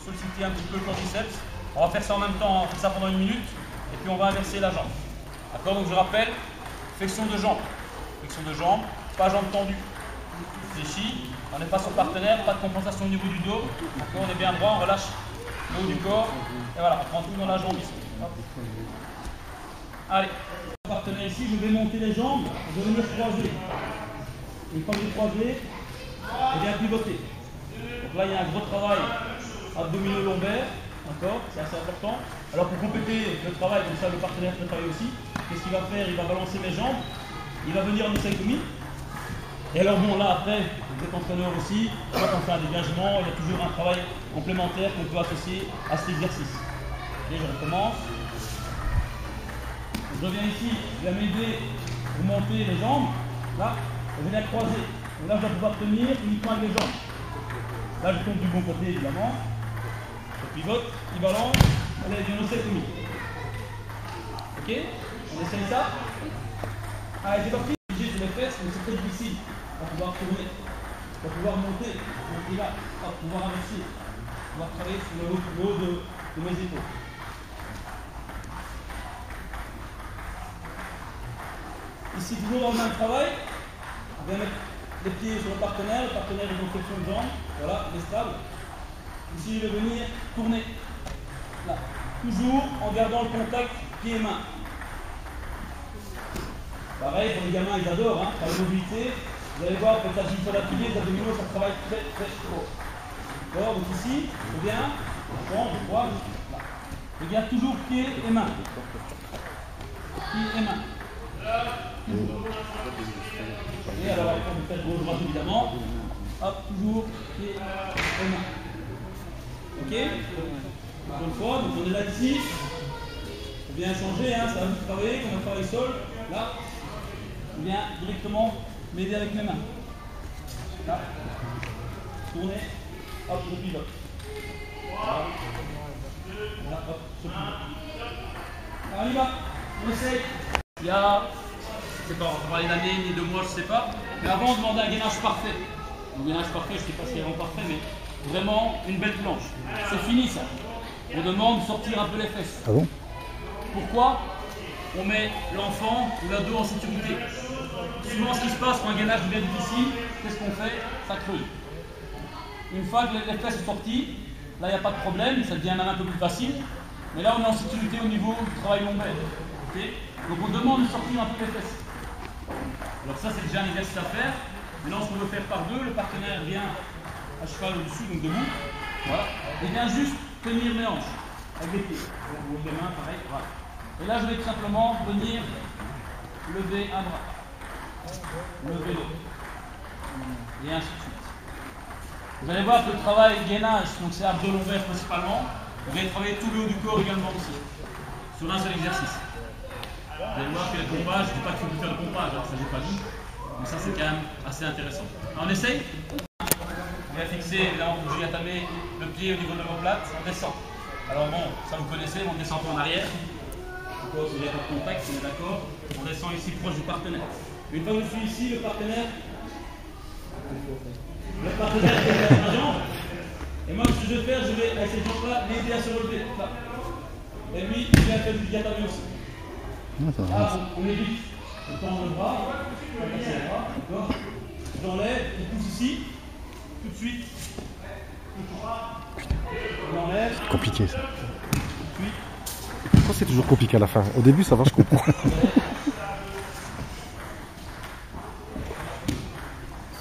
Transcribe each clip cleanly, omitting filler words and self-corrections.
solliciter un petit peu le quadriceps. On va faire ça en même temps, on fait ça pendant 1 minute et puis on va inverser la jambe. D'accord? Donc je rappelle, flexion de jambe, pas jambe tendue. Fléchie, on n'est pas sur partenaire, pas de compensation au niveau du dos. D'accord? On est bien droit, on relâche le haut du corps et voilà, on prend tout dans la jambe ici. Hop. Allez, partenaire ici, je vais monter les jambes, je vais venir croiser. Une fois que j'ai croisé, je viens pivoter. Donc là, il y a un gros travail abdominaux lombaires, d'accord, c'est assez important. Alors pour compléter le travail, comme ça le partenaire peut travailler aussi, qu'est-ce qu'il va faire? Il va balancer mes jambes, il va venir en isotomie. Et alors bon, là après, vous êtes entraîneur aussi, quand on fait un dégagement, il y a toujours un travail complémentaire qu'on peut associer à cet exercice. Et je recommence. Je reviens ici, il va m'aider pour monter les jambes, là, et je viens croiser. Donc là, je dois pouvoir tenir uniquement avec les jambes. Là, je tombe du bon côté, évidemment. Je pivote, il balance, allez, il vient au isotomie. Ok? On essaye ça? Allez, c'est parti. Sur les fesses, mais c'est très difficile. On va pouvoir tourner, on va pouvoir monter là, on va pouvoir avancer, on va travailler sur le haut de mes épaules. Ici, toujours dans le même travail, on vient mettre les pieds sur le partenaire est en flexion de jambe, voilà, il est stable. Ici, je vais venir tourner, là, toujours en gardant le contact pied et main. Pareil, pour les gamins, ils adorent, hein, la mobilité. Vous allez voir, peut-être la sur la pilier, les abdominaux, ça travaille très fort. D'accord, donc ici, je viens, je crois, là. Je garde toujours pied et main. Pied et main. Et alors, après, vous faites gauche-droite, évidemment. Hop, toujours pied et main. Ok? Encore une fois, donc on est là ici. Il faut bien changer, hein, ça va vous travailler, comme on travaille sol. Là. Je viens directement m'aider avec mes mains. Là. Tourner. Hop, je pivote. Voilà. Voilà, hop, je pivote. Alors, on y va. On essaye. Il y a, je sais pas, on va parler d'année, ni de mois, je sais pas. Mais avant, on demandait un gainage parfait. Un gainage parfait, je sais pas si c'est vraiment parfait, mais vraiment une belle planche. C'est fini ça. On demande de sortir un peu les fesses. Ah bon? Pourquoi? On met l'enfant ou l'ado en sécurité. Souvent, ce qui se passe quand un gainage devient difficile, qu'est-ce qu'on fait? Ça creuse. Une fois que les fesses sont sorties, là, il n'y a pas de problème, ça devient même un peu plus facile. Mais là, on est en sécurité au niveau du travail lombaire. Okay? Donc, on demande de sortir un peu les fesses. Alors ça, c'est déjà un exercice à faire. Maintenant, ce qu'on veut faire par deux, le partenaire vient à cheval au-dessus, donc debout. Voilà. Et vient juste tenir mes hanches avec les pieds. Donc, les mains, pareil. Voilà. Et là, je vais tout simplement venir lever un bras, lever l'autre, et ainsi de suite. Vous allez voir que le travail gainage, donc c'est abdos lombaires principalement, vous allez travailler tout le haut du corps également aussi, sur un seul exercice. Vous allez voir que les pompages, je ne dis pas qu'il faut faire de pompage, alors ça j'ai pas dit, mais ça c'est quand même assez intéressant. Alors, on essaye. On va fixer, évidemment, pour entamer le pied au niveau de l'omoplate, on descend. Alors bon, ça vous connaissez, on descend en arrière. Si j'ai pas de contact, on est d'accord, on descend ici proche du partenaire. Une fois que je suis ici, le partenaire est ma jambe. Et moi, ce que je vais faire, je vais, avec cette jambe-là, l'aider à se relever. Là. Et lui, il vient faire du diatabé aussi. Là, on évite. Je tends le bras, on va passer le bras, d'accord. J'enlève, je pousse ici, tout de suite. On enlève. C'est compliqué ça. Tout de suite. Pourquoi c'est toujours compliqué à la fin? Au début, ça va, je comprends.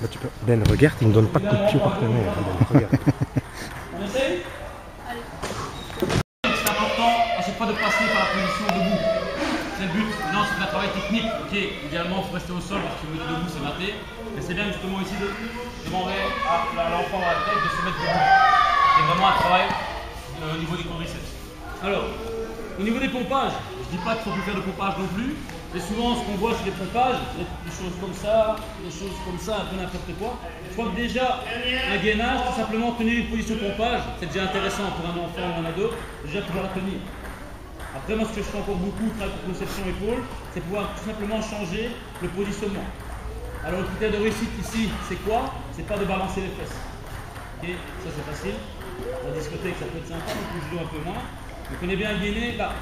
Là, tu peux... Ben, regarde, il ne me donne pas de coup de pied au partenaire. Ben, regarde. On essaye? Allez. C'est important à chaque fois de passer par la position debout. C'est le but. Maintenant, c'est un travail technique. Ok, idéalement, il faut rester au sol parce que le debout, c'est raté. Mais c'est bien justement ici de demander à l'enfant à la tête de se mettre debout. C'est vraiment un travail au niveau des quadriceps. Alors, au niveau des pompages, je ne dis pas qu'il ne faut plus faire de pompage non plus, mais souvent ce qu'on voit chez les pompages, des choses comme ça, un peu n'importe quoi. Je crois que déjà, un gainage, tout simplement tenir une position pompage, c'est déjà intéressant pour un enfant ou un ado, déjà pouvoir la tenir. Après, moi, ce que je fais encore beaucoup, travail pour conception épaule, c'est pouvoir tout simplement changer le positionnement. Alors, le critère de réussite ici, c'est quoi? C'est pas de balancer les fesses. Ok, ça c'est facile. La discothèque, ça peut être sympa, mais le judo un peu moins. Donc on est bien gainé là.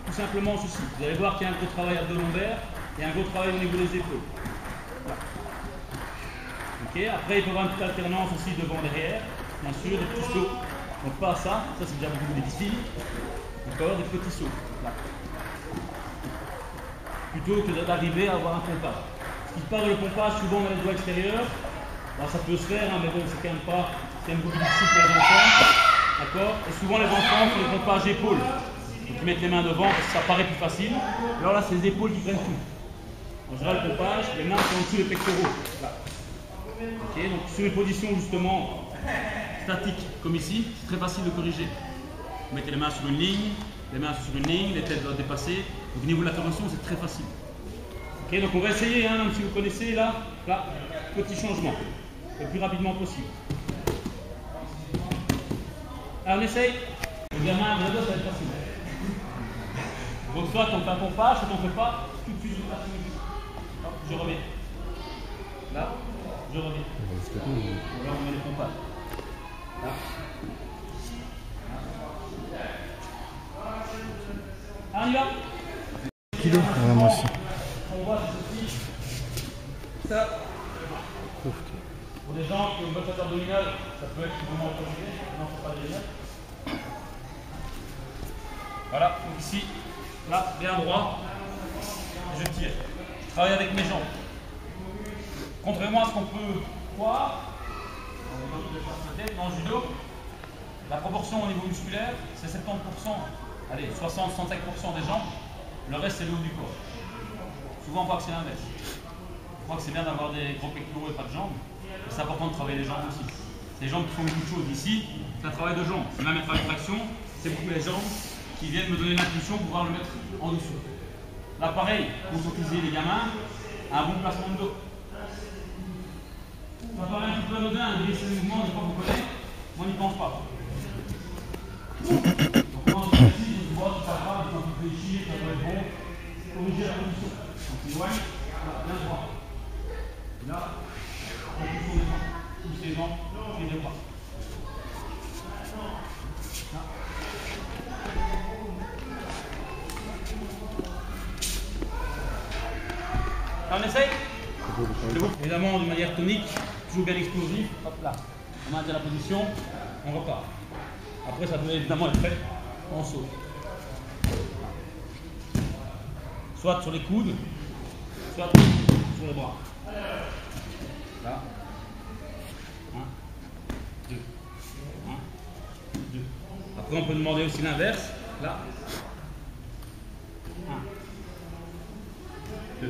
Tout simplement ceci. Vous allez voir qu'il y a un gros travail abdo-lombaire et un gros travail au niveau des épaules. Voilà. Ok, après il peut y avoir une petite alternance aussi devant-derrière, bien sûr, des petits sauts. Donc pas ça c'est déjà beaucoup difficile. Encore des petits sauts. Là. Plutôt que d'arriver à avoir un pompage. Ce qui part le pompage, souvent on a les doigts extérieurs. Alors ça peut se faire, hein, mais bon, c'est quand même pas, c'est beaucoup difficile pour les enfants. D'accord? Et souvent les enfants font les pompages épaules. Donc ils mettent les mains devant parce que ça paraît plus facile. Alors là, c'est les épaules qui prennent tout. En général, le pompage, les mains sont en dessous des pectoraux. Là. Ok, donc sur une position justement statique, comme ici, c'est très facile de corriger. Vous mettez les mains sur une ligne, les mains sur une ligne, les têtes doivent dépasser. Donc au niveau de la torsion, c'est très facile. Ok, donc on va essayer, hein, même si vous connaissez là, petit changement, le plus rapidement possible. Alors on essaye. Le gamin, ça va être facile. Donc soit on fait un pompage, soit on ne fait pas, tout de suite je reviens. Là, je reviens. Là on met les pompages. Là. Ah, on y va. Voilà, moi aussi. On voit ceci. Ça. Pour des gens qui ont une bonne chasse abdominale, ça peut être vraiment autorisé. Non, c'est pas génial. Voilà, donc ici, là, bien droit. Je tire. Je travaille avec mes jambes. Contrairement à ce qu'on peut voir dans le judo, la proportion au niveau musculaire, c'est 70%, allez, 60-65% des jambes. Le reste, c'est le haut du corps. Souvent, on croit que c'est l'inverse. On croit que c'est bien d'avoir des gros pectoraux et pas de jambes. C'est important de travailler les jambes aussi. C'est les jambes qui font beaucoup de choses. Ici, c'est un travail de jambes. C'est même un travail de traction. C'est beaucoup les jambes qui viennent me donner l'impulsion pour pouvoir le mettre en dessous. Là, pareil, pour utiliser les gamins, un bon placement de dos. Ça paraît un petit peu anodin, de laisser le mouvement, je ne sais pas vous connaître. Moi, on n'y pense pas. Donc, quand on se précise, on se voit, c'est pas grave, quand on réfléchit, ça doit être bon. Corriger la position. On s'éloigne, bien droit. Et là, on pousse les jambes. Pousse les jambes, et les bras. Là. Ça, on essaye? Évidemment, de manière tonique, toujours bien explosif. Hop là. On maintient la position, on repart. Après, ça peut évidemment être fait en saut. Soit sur les coudes, soit sur les bras. Là. 1, 2. 1, 2. Après, on peut demander aussi l'inverse. Là. 1, 2. 1.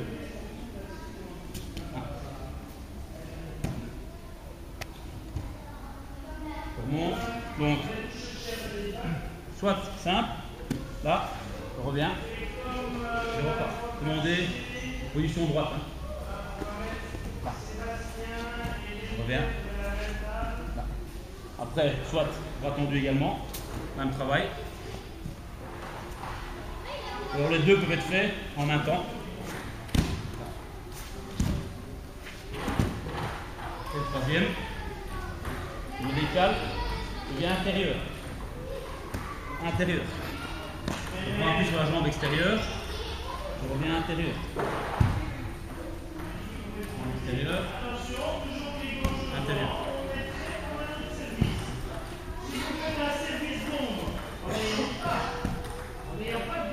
On monte. Donc, soit simple. Là, je reviens. Je repars. Demander position droite. Là. Je reviens. Là. Après, soit bras tendu également. Même travail. Alors les deux peuvent être faits en même temps. Et le troisième. Je me décale. Je viens intérieur. Intérieur. Je prends un peu sur la jambe extérieure. Je reviens intérieur. Intérieur. Intérieur.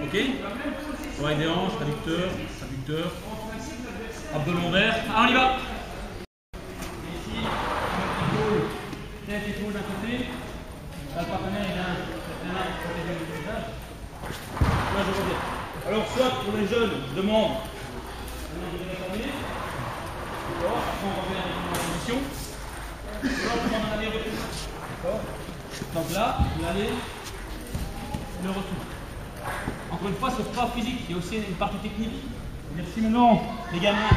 Ok? Travail des hanches, traducteur, traducteur. Abdos-lombaires. Ah, on y va! Ici, tête épaule d'un côté. Là, le partenaire il vient là pour protéger le visage. Là, je reviens. Alors, soit pour les jeunes, je demande. Maintenant, je vais fermer. D'accord. Après, on revient avec une position. Soit je demande un aller-retour. D'accord. Donc là, l'aller, le retour. Encore une fois, c'est pas physique, il y a aussi une partie technique. C'est-à-dire si maintenant les gamins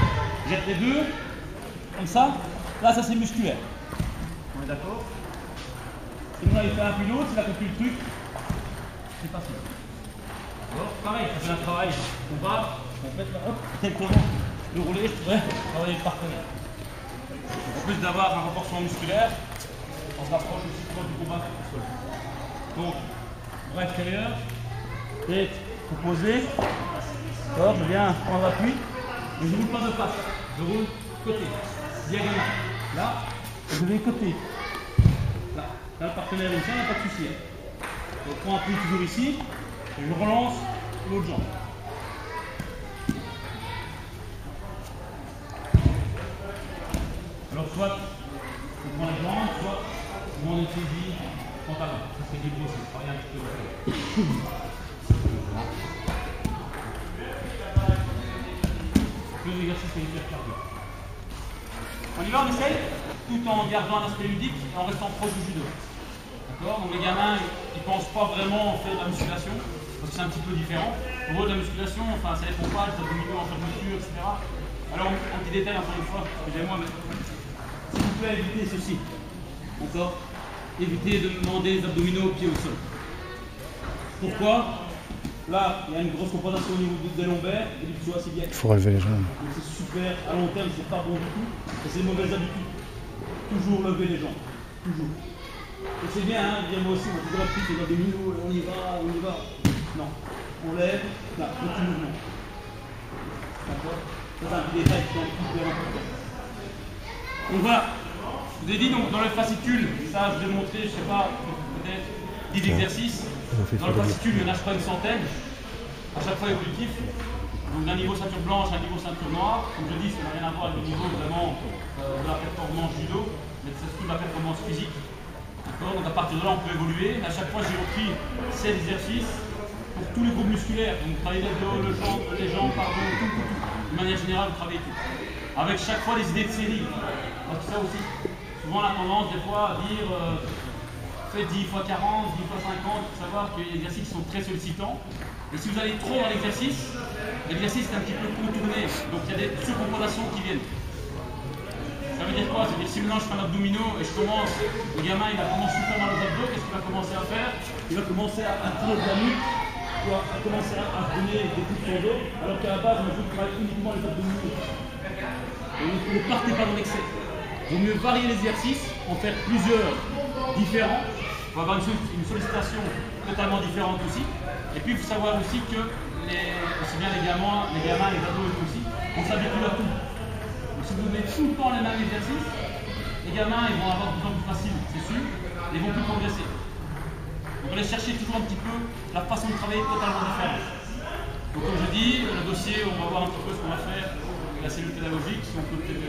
jettent les deux, comme ça, là, ça c'est musculaire. On est d'accord? Si maintenant il fait un puis l'autre, s'il a compris le truc, c'est facile. Alors, pareil, ça fait un travail. On va, on fait là, hop, tel comment le rouler, je pourrais travailler le partenaire. En plus d'avoir un renforcement musculaire, on se rapproche aussi souvent du combat au sol. Donc, bras extérieur, tête posée, d'accord, je viens prendre appui, mais je ne roule pas de face, je roule côté, diagonale. Là, je vais côté. Là, le partenaire ici, il n'y a pas de souci. Je prends appui toujours ici, et je relance l'autre jambe. Alors soit je prends la jambe, soit je m'en saisis pantalon. Ça c'est libre aussi, rien un petit peu. Deux exercices à hyper cardio. On y va, on essaye, tout en gardant un aspect ludique et en restant proche du judo. D'accord? Donc les gamins, ils ne pensent pas vraiment faire de la musculation, parce que c'est un petit peu différent. Pour eux, de la musculation, enfin, ça dépend pas, les abdominaux en fermeture, etc. Alors, un petit détail, encore une fois, excusez-moi, mais s'il vous plaît, évitez ceci. D'accord? Évitez de demander les abdominaux pieds au sol. Pourquoi? Là, il y a une grosse compensation au niveau des lombaires et du psoas iliaque. Il faut relever les jambes. C'est super, à long terme, c'est pas bon du tout. Et c'est une mauvaise habitude. Toujours lever les jambes. Toujours. Et c'est bien, hein, dire moi aussi, on va toujours appuyer sur les abdominaux, on y va, on y va. Non. On lève, là, petit mouvement. D'accord? C'est un petit détail qui est hyper important. Donc voilà. Je vous ai dit, donc, dans le fascicule, ça je vous ai montré, je sais pas, peut-être 10 exercices. Dans le fascicule, il n'y en a pas une centaine. À chaque fois évolutif. Donc d'un niveau ceinture blanche à un niveau ceinture noire. Comme je dis, ça n'a rien à voir avec le niveau vraiment de la performance judo, mais c'est surtout de la performance physique. Donc à partir de là, on peut évoluer. À chaque fois, j'ai repris 16 exercices pour tous les groupes musculaires. Donc travailler le dos, les jambes, pardon, tout. De manière générale, vous travaillez tout. Avec chaque fois des idées de série. Parce que ça aussi, souvent on a tendance des fois à dire faites 10 x 40, 10 x 50, pour savoir qu'il y a des exercices qui sont très sollicitants. Et si vous allez trop dans l'exercice est un petit peu contourné. Donc il y a des surcompensations qui viennent. Ça veut dire quoi? Ça veut dire si maintenant je fais un abdominaux et je commence, le gamin il a commencé super mal aux abdos, qu'est-ce qu'il va commencer à faire? Il va commencer à tirer de la nuque, ou à commencer à donner des coups de son dos, alors qu'à la base on veut travailler uniquement les abdominaux. Et ne partez pas dans l'excès. Il vaut mieux varier les exercices, en faire plusieurs différents. On va avoir une sollicitation totalement différente aussi. Et puis il faut savoir aussi que aussi bien les gamins, les ados aussi, on s'habitue à tout. Donc, si vous donnez tout le temps les mêmes exercices, les gamins ils vont avoir de plus en plus facile, c'est sûr, et ils vont plus progresser. Donc on va aller chercher toujours un petit peu la façon de travailler totalement différente. Donc comme je dis, le dossier, on va voir un petit peu ce qu'on va faire avec la cellule pédagogique, si on peut peut-être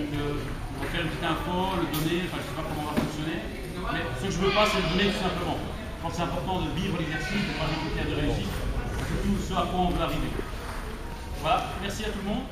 faire une petite info, le donner, enfin je ne sais pas comment on va fonctionner. Mais ce que je ne veux pas, c'est le donner tout simplement. Je pense que c'est important de vivre l'exercice, de ne pas jeter de réussite, c'est surtout ce à quoi on veut arriver. Voilà, merci à tout le monde.